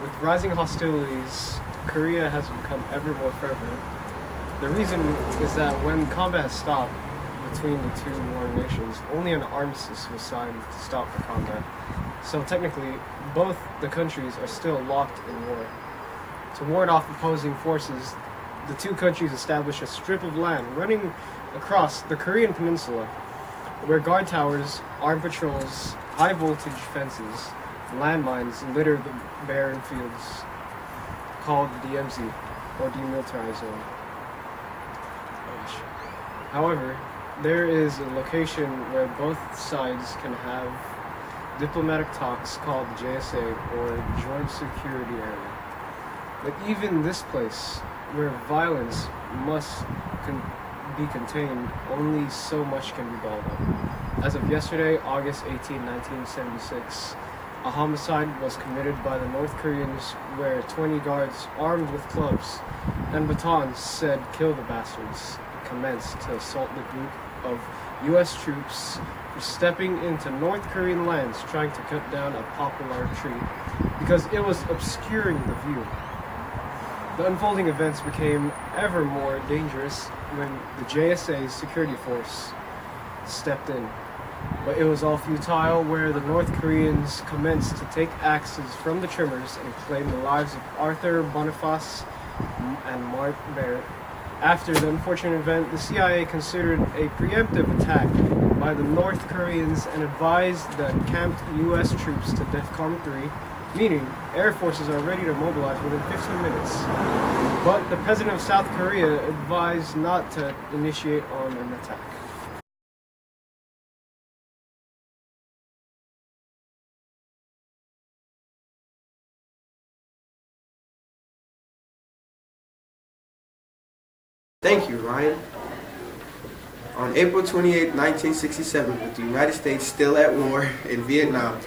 With rising hostilities, Korea has become ever more fervent. The reason is that when combat stopped between the two warring nations, only an armistice was signed to stop the combat. So technically, both the countries are still locked in war. To ward off opposing forces, the two countries established a strip of land running across the Korean peninsula, where guard towers, armed patrols, high voltage fences, and landmines litter the barren fields called the DMZ, or Demilitarized Zone. However, there is a location where both sides can have diplomatic talks called the JSA, or Joint Security Area. But even this place, where violence must be contained, only so much can be balled up. As of yesterday, August 18, 1976, a homicide was committed by the North Koreans where 20 guards armed with clubs and batons said, "Kill the bastards," commenced to assault the group of U.S. troops for stepping into North Korean lands trying to cut down a poplar tree because it was obscuring the view. The unfolding events became ever more dangerous when the JSA's security force stepped in. But it was all futile, where the North Koreans commenced to take axes from the trimmers and claim the lives of Arthur Boniface and Mark Barrett. After the unfortunate event, the CIA considered a preemptive attack by the North Koreans and advised the camped U.S. troops to DEFCON 3, meaning air forces are ready to mobilize within 15 minutes. But the president of South Korea advised not to initiate on an attack. Thank you, Ryan. On April 28, 1967, with the United States still at war in Vietnam,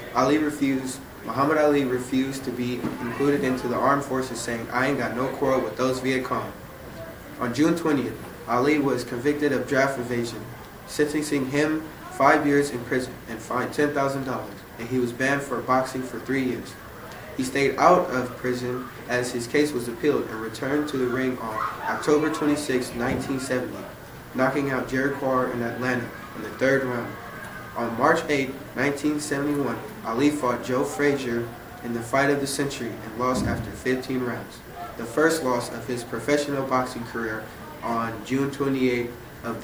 Muhammad Ali refused to be included into the armed forces, saying, "I ain't got no quarrel with those Viet Cong." On June 20th, Ali was convicted of draft evasion, sentencing him 5 years in prison and fined $10,000, and he was banned for boxing for 3 years. He stayed out of prison as his case was appealed and returned to the ring on October 26, 1970, knocking out Jared Quar in Atlanta in the third round. On March 8, 1971, Ali fought Joe Frazier in the fight of the century and lost after 15 rounds, the first loss of his professional boxing career. On June 28 of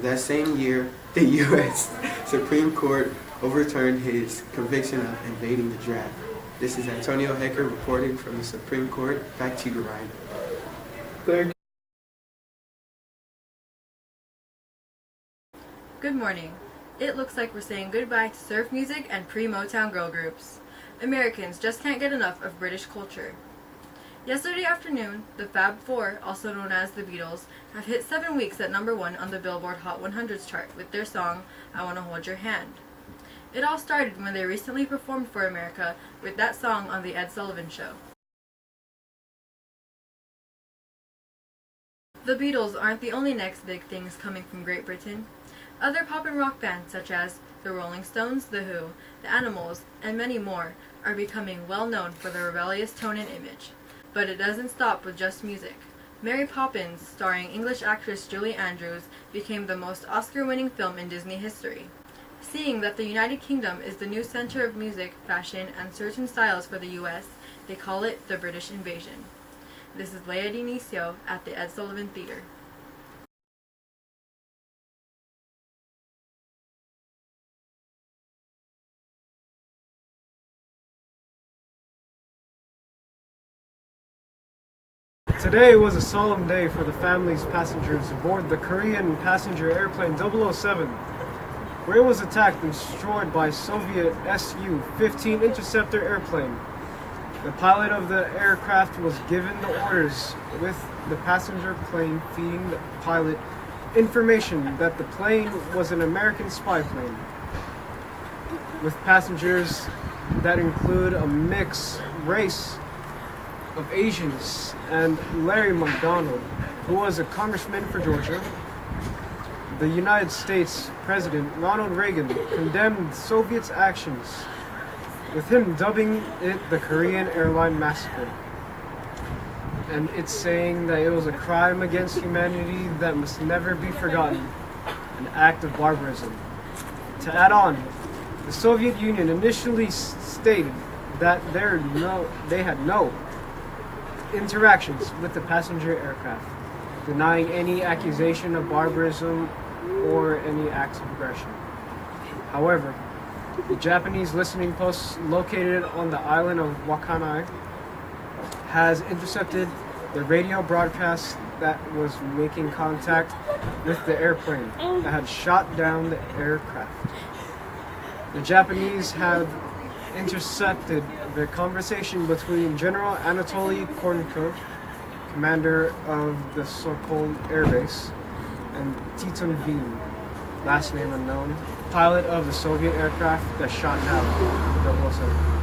that same year, the U.S. Supreme Court overturned his conviction of invading the draft. This is Antonio Hecker reporting from the Supreme Court. Back to you, Ryan. Thank you. Good morning. It looks like we're saying goodbye to surf music and pre-Motown girl groups. Americans just can't get enough of British culture. Yesterday afternoon, the Fab Four, also known as the Beatles, have hit 7 weeks at #1 on the Billboard Hot 100s chart with their song, "I Wanna Hold Your Hand." It all started when they recently performed for America with that song on The Ed Sullivan Show. The Beatles aren't the only next big things coming from Great Britain. Other pop and rock bands such as the Rolling Stones, The Who, The Animals, and many more are becoming well known for their rebellious tone and image. But it doesn't stop with just music. Mary Poppins, starring English actress Julie Andrews, became the most Oscar-winning film in Disney history. Seeing that the United Kingdom is the new center of music, fashion, and certain styles for the US, they call it the British Invasion. This is Leia Dinicio at the Ed Sullivan Theater. Today was a solemn day for the families passengers aboard the Korean passenger airplane 007, where it was attacked and destroyed by Soviet Su-15 interceptor airplane. The pilot of the aircraft was given the orders, with the passenger plane feeding the pilot information that the plane was an American spy plane, with passengers that include a mixed race of Asians and Larry McDonald, who was a congressman for Georgia. The United States President Ronald Reagan condemned Soviets' actions with him dubbing it the Korean Airline Massacre. And it's saying that it was a crime against humanity that must never be forgotten, an act of barbarism. To add on, the Soviet Union initially stated that they had no interactions with the passenger aircraft, denying any accusation of barbarism or any acts of aggression. However, the Japanese listening post located on the island of Wakkanai has intercepted the radio broadcast that was making contact with the airplane that had shot down the aircraft. The Japanese had intercepted the conversation between General Anatoly Kornikov, commander of the Sokol Air Base, and Titon Veen, last name unknown, pilot of the Soviet aircraft that shot down the 007.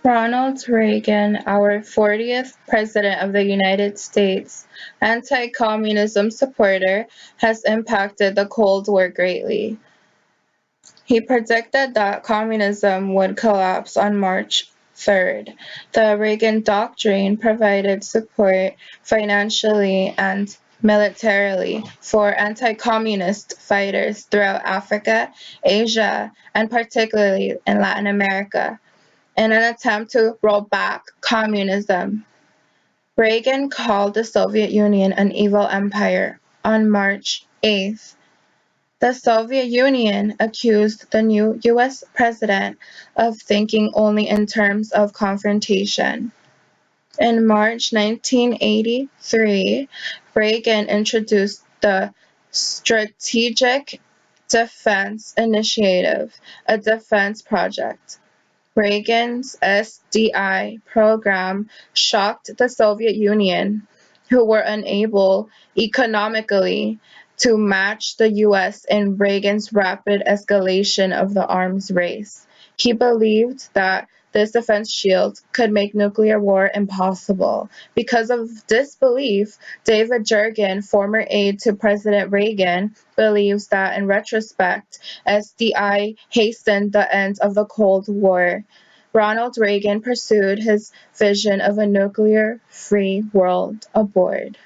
Ronald Reagan, our 40th President of the United States, anti-communism supporter, has impacted the Cold War greatly. He predicted that communism would collapse on March 3rd. The Reagan Doctrine provided support financially and militarily for anti-communist fighters throughout Africa, Asia, and particularly in Latin America, in an attempt to roll back communism. Reagan called the Soviet Union an evil empire on March 8th. The Soviet Union accused the new US president of thinking only in terms of confrontation. In March 1983, Reagan introduced the Strategic Defense Initiative, a defense project. Reagan's SDI program shocked the Soviet Union, who were unable economically to match the US in Reagan's rapid escalation of the arms race. He believed that this defense shield could make nuclear war impossible. Because of this belief, David Jurgen, former aide to President Reagan, believes that in retrospect, SDI hastened the end of the Cold War. Ronald Reagan pursued his vision of a nuclear-free world aboard.